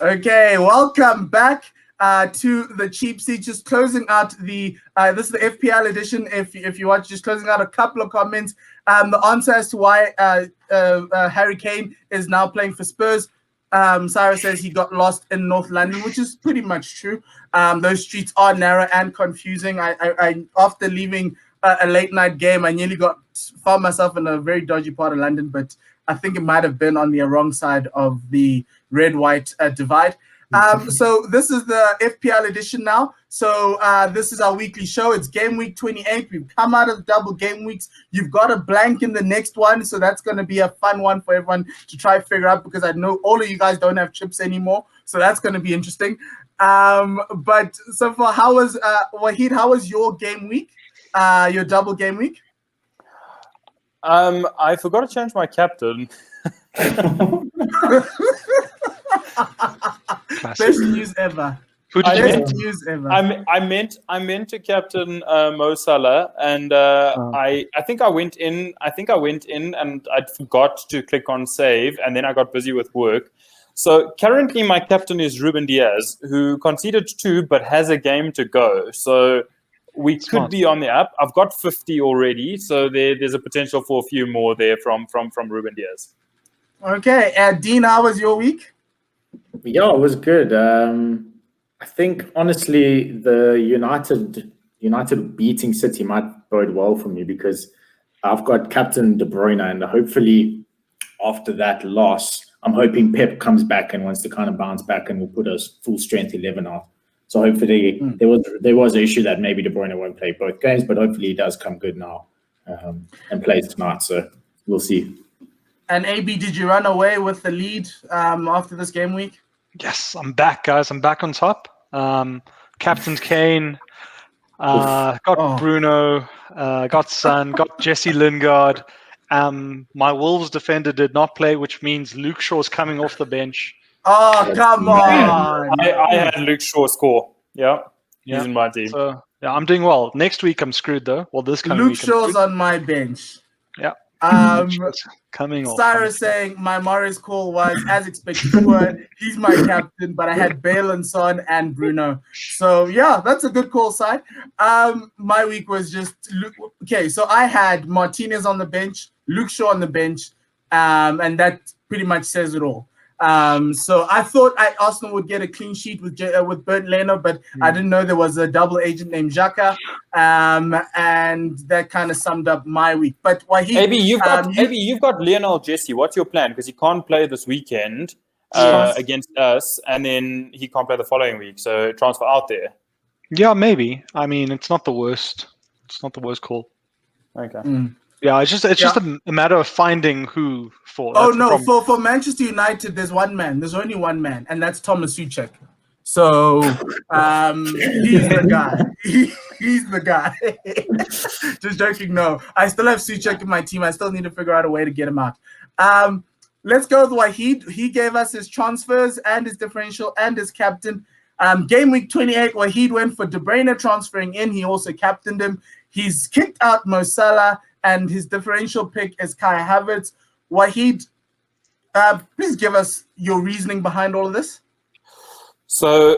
Okay, welcome back to the cheap seat. Just closing out the this is the FPL edition. If you watch, just closing out a couple of comments. The answer as to why Harry Kane is now playing for Spurs. Cyrus says he got lost in North London, which is pretty much true. Those streets are narrow and confusing. I after leaving a late night game, I nearly found myself in a very dodgy part of London, but I think it might have been on the wrong side of the red-white divide. So this is the FPL edition now. So this is our weekly show. It's game week 28. We've come out of the double game weeks. You've got a blank in the next one. So that's going to be a fun one for everyone to try to figure out, because I know all of you guys don't have chips anymore. So that's going to be interesting. But so far, Wahid, how was your game week? Your double game week? I forgot to change my captain. Best news ever. I meant to captain Mo Salah, and I think I went in. And I forgot to click on save, and then I got busy with work. So currently, my captain is Ruben Diaz, who conceded 2 but has a game to go. So we could be on the up. I've got 50 already, so there's a potential for a few more there from Ruben Diaz. Okay, Dean, how was your week? Yeah, it was good. I think honestly, the United beating City might bode well for me, because I've got Captain De Bruyne, and hopefully after that loss, I'm hoping Pep comes back and wants to kind of bounce back and will put us full strength 11 out. So hopefully there was an issue that maybe De Bruyne won't play both games, but hopefully he does come good now and plays tonight. So we'll see. And AB, did you run away with the lead after this game week? Yes, I'm back, guys. I'm back on top. Captain Kane, got Bruno, got Son, got Jesse Lingard. My Wolves defender did not play, which means Luke Shaw's coming off the bench. Oh, come on. I had Luke Shaw score. Yeah, he's in my team. So, yeah, I'm doing well. Next week, I'm screwed, though. Well, this coming Luke week, Shaw's on my bench. Yeah. Coming off. Cyrus saying my Morris call was as expected. He's my captain, but I had Bale and Son and Bruno. So yeah, that's a good call, side. My week was just okay. So I had Martinez on the bench, Luke Shaw on the bench, and that pretty much says it all. So I thought Arsenal would get a clean sheet with Bernd Leno, but I didn't know there was a double agent named Xhaka, and that kind of summed up my week. But Wahid, you've got Lionel Jesse. What's your plan? Because he can't play this weekend against us, and then he can't play the following week. So transfer out there. Yeah, maybe. I mean, it's not the worst. It's not the worst call. Okay. Yeah, it's just a matter of finding who for. Oh no, for Manchester United, there's one man. There's only one man, and that's Thomas Suchek. So he's the guy. He's the guy. Just joking. No, I still have Suchek in my team. I still need to figure out a way to get him out. Let's go with Wahid. He gave us his transfers and his differential and his captain. Game week 28, Wahid went for De Bruyne transferring in. He also captained him. He's kicked out Mo Salah, and his differential pick is Kai Havertz. Wahid, please give us your reasoning behind all of this. So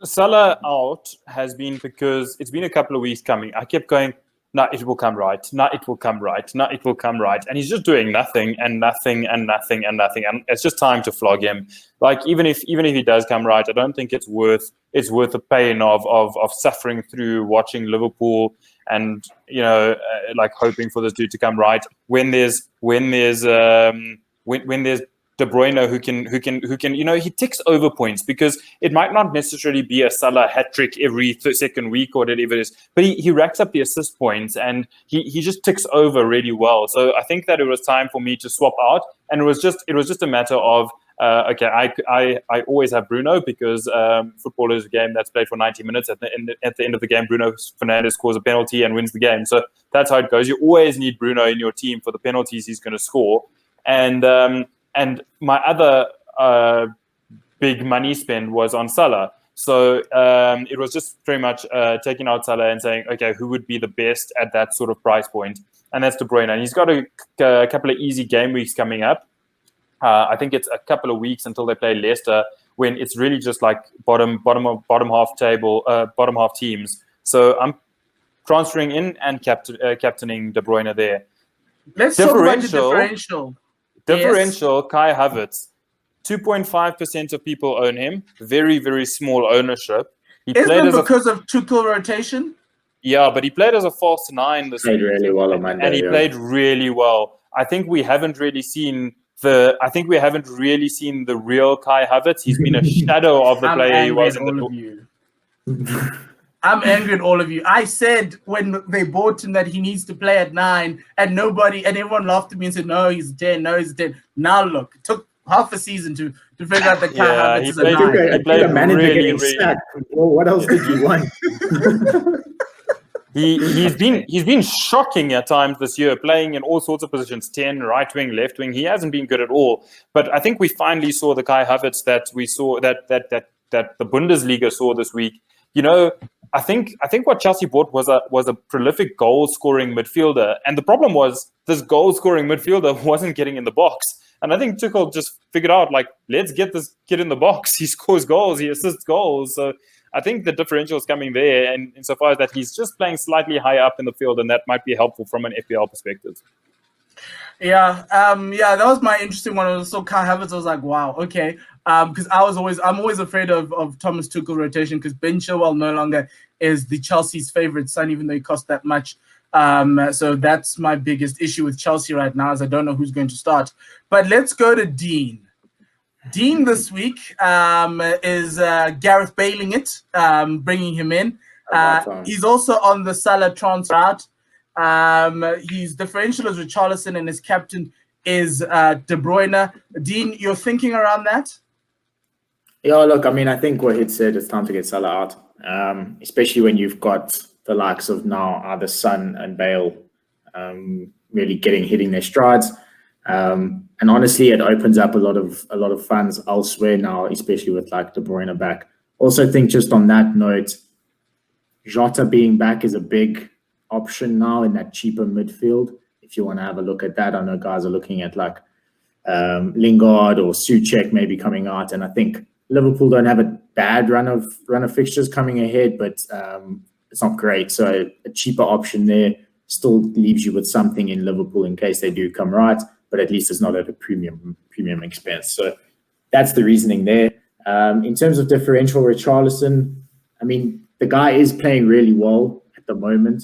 Salah out has been because it's been a couple of weeks coming. I kept going, no, it will come right. No, it will come right. No, it will come right. And he's just doing nothing and nothing and nothing and nothing. And it's just time to flog him. Like even if he does come right, I don't think it's worth the pain of suffering through watching Liverpool and like hoping for this dude to come right when there's De Bruyne who can he ticks over points, because it might not necessarily be a Salah hat trick every second week or whatever it is, but he racks up the assist points and he just ticks over really well. So I think that it was time for me to swap out, and it was just a matter of I always have Bruno, because football is a game that's played for 90 minutes. At the end of the game, Bruno Fernandes scores a penalty and wins the game. So that's how it goes. You always need Bruno in your team for the penalties he's going to score. And my other big money spend was on Salah. So it was just very much taking out Salah and saying, okay, who would be the best at that sort of price point? And that's De Bruyne. And he's got a couple of easy game weeks coming up. I think it's a couple of weeks until they play Leicester, when it's really just like bottom half table, bottom half teams. So I'm transferring in and captaining De Bruyne there. Let's talk about the differential. Differential, yes. Kai Havertz. 2.5% of people own him. Very, very small ownership. Isn't it because of Tuchel rotation? Yeah, but he played as a false 9 this week. Really well on Monday, and he played really well. I think we haven't really seen the real Kai Havertz. He's been a shadow of the player he was in the. I'm angry at all of you. I said when they bought him that he needs to play at 9, and everyone laughed at me and said, no, he's 10, no, he's 10. Now look, it took half a season to figure out that Kai Havertz is a 9. He played really sacked. Well, what else did you want? He's been shocking at times this year, playing in all sorts of positions, 10, right wing, left wing. He hasn't been good at all. But I think we finally saw the Kai Havertz that we saw that the Bundesliga saw this week. You know, I think what Chelsea bought was a prolific goal scoring midfielder, and the problem was this goal scoring midfielder wasn't getting in the box. And I think Tuchel just figured out, like, let's get this kid in the box. He scores goals, he assists goals. So I think the differential is coming there, and insofar as that he's just playing slightly higher up in the field, and that might be helpful from an FPL perspective. Yeah, that was my interesting one. I saw Kai Havertz, I was like, wow, okay. Because I'm always afraid of Thomas Tuchel rotation, because Ben Chilwell no longer is the Chelsea's favorite son, even though he cost that much. So that's my biggest issue with Chelsea right now, is I don't know who's going to start. But let's go to Dean. Dean this week is Gareth Bailing it, bringing him in. He's also on the Salah transfer out. His differential is Richarlison, and his captain is De Bruyne. Dean, your thinking around that? Yeah, look, I mean, I think what he said, it's time to get Salah out, especially when you've got the likes of now either Son and Bale really hitting their strides. And honestly, it opens up a lot of funds elsewhere now, especially with like De Bruyne back. Also, think just on that note, Jota being back is a big option now in that cheaper midfield. If you want to have a look at that, I know guys are looking at like Lingard or Souček maybe coming out, and I think Liverpool don't have a bad run of fixtures coming ahead, but it's not great. So a cheaper option there still leaves you with something in Liverpool in case they do come right, but at least it's not at a premium expense. So that's the reasoning there. In terms of differential, Richarlison, I mean, the guy is playing really well at the moment.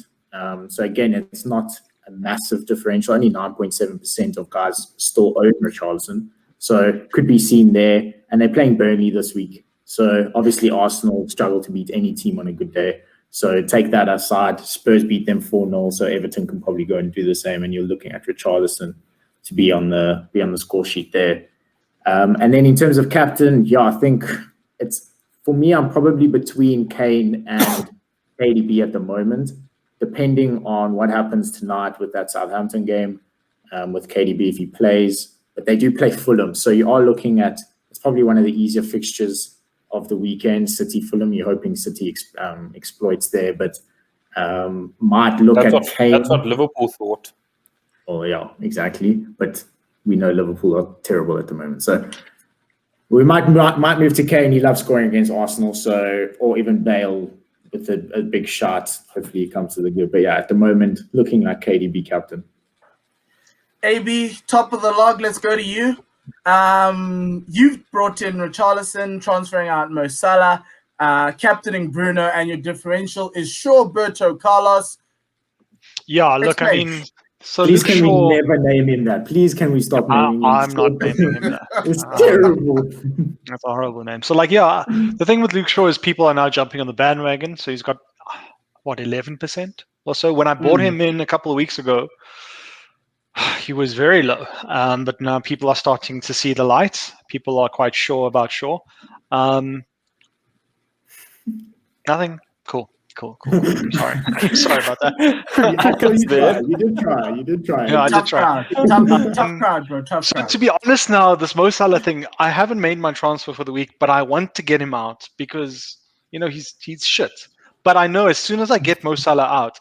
So again, it's not a massive differential. Only 9.7% of guys still own Richarlison. So could be seen there. And they're playing Burnley this week. So obviously Arsenal struggle to beat any team on a good day. So take that aside. Spurs beat them 4-0. So Everton can probably go and do the same. And you're looking at Richarlison to be on the score sheet there. And then in terms of captain, yeah, I think for me, I'm probably between Kane and KDB at the moment, depending on what happens tonight with that Southampton game, with KDB if he plays. But they do play Fulham. So you are looking at, it's probably one of the easier fixtures of the weekend, City Fulham. You're hoping City exploits there, but might look Kane. That's what Liverpool thought. Oh, yeah, exactly. But we know Liverpool are terrible at the moment. So we might move to Kane. He loves scoring against Arsenal, or even Bale with a big shot. Hopefully he comes to the good. But yeah, at the moment, looking like KDB captain. AB, top of the log, let's go to you. You've brought in Richarlison, transferring out Mo Salah, captaining Bruno, and your differential is Roberto Carlos. Yeah, look, I mean, so please can we never name him that? Please can we stop naming him? I'm not naming him that. It's terrible. That's a horrible name. So like, yeah, the thing with Luke Shaw is people are now jumping on the bandwagon. So he's got, 11% or so. When I bought him in a couple of weeks ago, he was very low. But now people are starting to see the light. People are quite sure about Shaw. Nothing. Cool. I'm sorry. I'm sorry about that. You did try. Yeah, I did try. Tough crowd, bro. Tough crowd. To be honest now, this Mo Salah thing, I haven't made my transfer for the week, but I want to get him out because, he's shit. But I know as soon as I get Mo Salah out,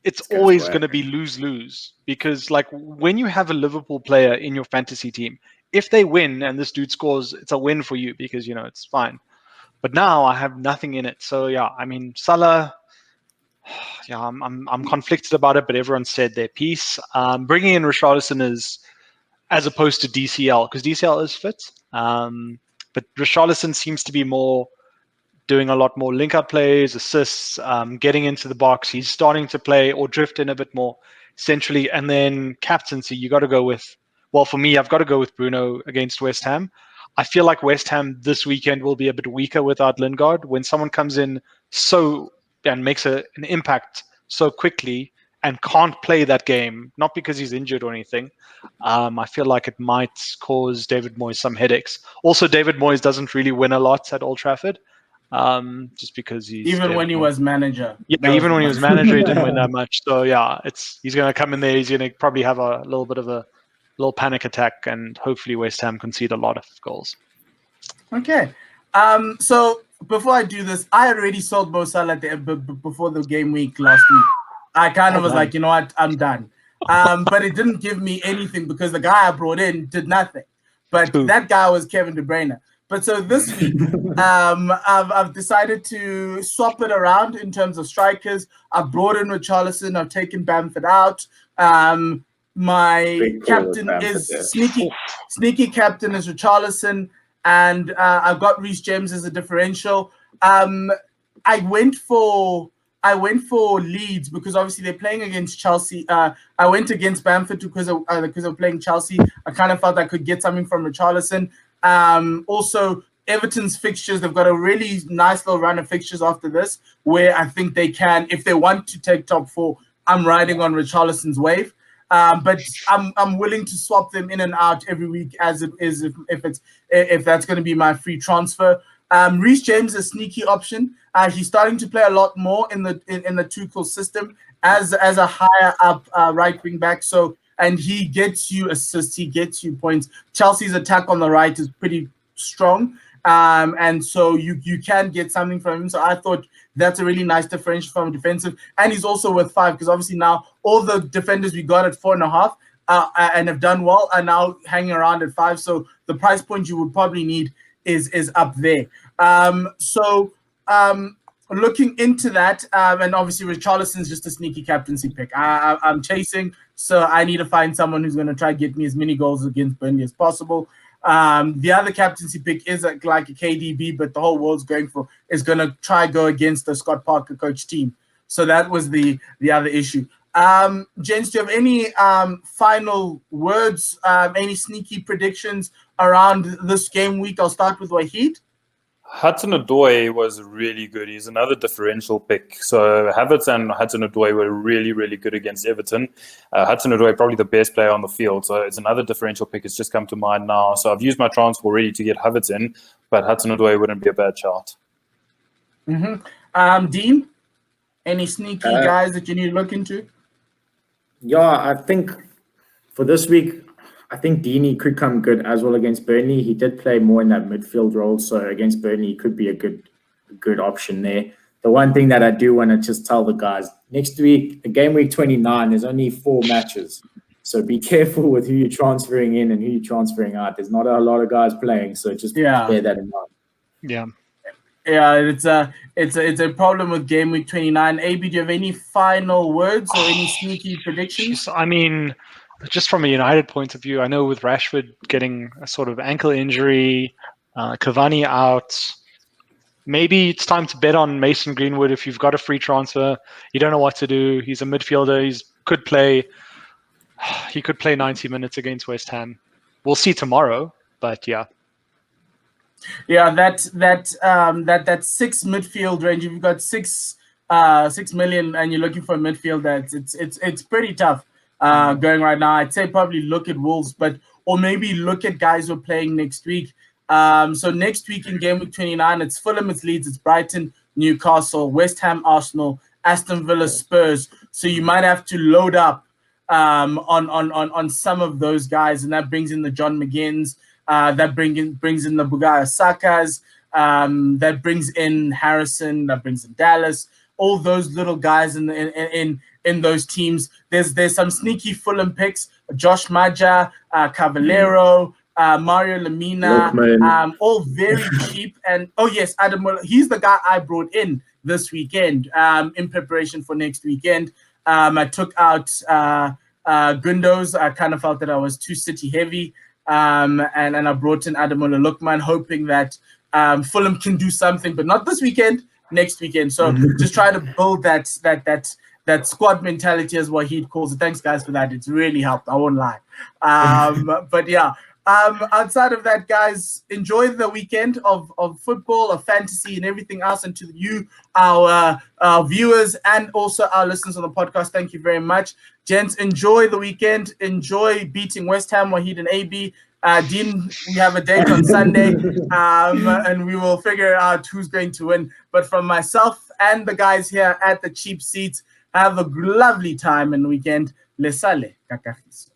it's always going to be lose-lose because like when you have a Liverpool player in your fantasy team, if they win and this dude scores, it's a win for you because it's fine. But now I have nothing in it. So yeah, I mean Salah. Yeah, I'm conflicted about it, but everyone said their piece. Bringing in Richarlison is as opposed to DCL because DCL is fit, but Richarlison seems to be more doing a lot more link-up plays, assists, getting into the box. He's starting to play or drift in a bit more centrally. And then captaincy, you got to go with, well, for me, I've got to go with Bruno against West Ham. I feel like West Ham this weekend will be a bit weaker without Lingard. When someone comes in and makes an impact so quickly and can't play that game, not because he's injured or anything, I feel like it might cause David Moyes some headaches. Also, David Moyes doesn't really win a lot at Old Trafford, just because he's even David when he Moyes. was manager. Yeah, even when he was manager, he didn't win that much. So yeah, he's going to come in there. He's going to probably have a little bit of a little panic attack, and hopefully West Ham concede a lot of goals. Okay. So before I do this, I already sold Mo Salah before the game week last week. I kind of was like, you know what, I'm done. But it didn't give me anything because the guy I brought in did nothing. But that guy was Kevin De Bruyne. But so this week, I've decided to swap it around in terms of strikers. I've brought in Richarlison. I've taken Bamford out. My captain is sneaky captain is Richarlison, and I've got Reece James as a differential. I went for Leeds because obviously they're playing against Chelsea. I went against Bamford because of playing Chelsea. I kind of felt I could get something from Richarlison. Also, Everton's fixtures, they've got a really nice little run of fixtures after this, where I think they can, if they want to take top 4, I'm riding on Richarlison's wave. But I'm willing to swap them in and out every week as it is if that's going to be my free transfer. Reece James is a sneaky option. He's starting to play a lot more in the Tuchel system as a higher up right wing back. So, and he gets you assists, he gets you points. Chelsea's attack on the right is pretty strong, and so you can get something from him. So I thought that's a really nice differential from defensive, and he's also worth 5 because obviously now all the defenders we got at 4.5 and have done well are now hanging around at 5. So the price point you would probably need is up there. Looking into that, and obviously Richarlison's just a sneaky captaincy pick. I'm chasing, so I need to find someone who's going to try to get me as many goals against Burnley as possible. The other captaincy pick is like a KDB, but the whole world's going to try go against the Scott Parker coach team. So that was the other issue. Gents, do you have any final words, any sneaky predictions around this game week? I'll start with Wahid. Hudson-Odoi was really good. He's another differential pick. So Havertz and Hudson-Odoi were really, really good against Everton. Hudson-Odoi probably the best player on the field. So it's another differential pick. It's just come to mind now. So I've used my transfer already to get Havertz in, but Hudson-Odoi wouldn't be a bad shot. Dean, any sneaky guys that you need to look into? Yeah, I think for this week, I think Deeney could come good as well against Burnley. He did play more in that midfield role, so against Burnley, he could be a good option there. The one thing that I do want to just tell the guys, next week, the game week 29, there's only 4 matches. So be careful with who you're transferring in and who you're transferring out. There's not a lot of guys playing, so just bear that in mind. Yeah, it's a problem with game week 29. AB, do you have any final words or any sneaky predictions? I mean, just from a United point of view, I know with Rashford getting a sort of ankle injury, Cavani out, maybe it's time to bet on Mason Greenwood if you've got a free transfer. You don't know what to do. He's a midfielder. He could play 90 minutes against West Ham. We'll see tomorrow, but yeah. Yeah, that 6 midfield range. If you've got 6 million and you're looking for a midfield, it's pretty tough going right now. I'd say probably look at Wolves, or maybe look at guys who are playing next week. So next week in game week 29, it's Fulham, it's Leeds, it's Brighton, Newcastle, West Ham, Arsenal, Aston Villa, Spurs. So you might have to load up on some of those guys, and that brings in the John McGinns. That brings in the Bukayo Sakas, that brings in Harrison, that brings in Dallas, all those little guys in those teams. There's some sneaky Fulham picks, Josh Maja, Cavallero, Mario Lamina, Lookman. all very cheap. And oh yes, Adam Muller, he's the guy I brought in this weekend in preparation for next weekend. I took out Gundoz. I kind of felt that I was too City heavy. And I brought in Ademola Lookman, hoping that Fulham can do something, but not this weekend, next weekend. So just try to build that squad mentality, as Wahid calls it. Thanks, guys, for that. It's really helped. I won't lie. But yeah, outside of that, guys, enjoy the weekend of football, of fantasy, and everything else. And to you, our viewers, and also our listeners on the podcast, thank you very much. Gents, enjoy the weekend. Enjoy beating West Ham, Wahid and AB. Dean, we have a date on Sunday, and we will figure out who's going to win. But from myself and the guys here at the Cheap Seats, have a lovely time and weekend. Le sale, cacafiso.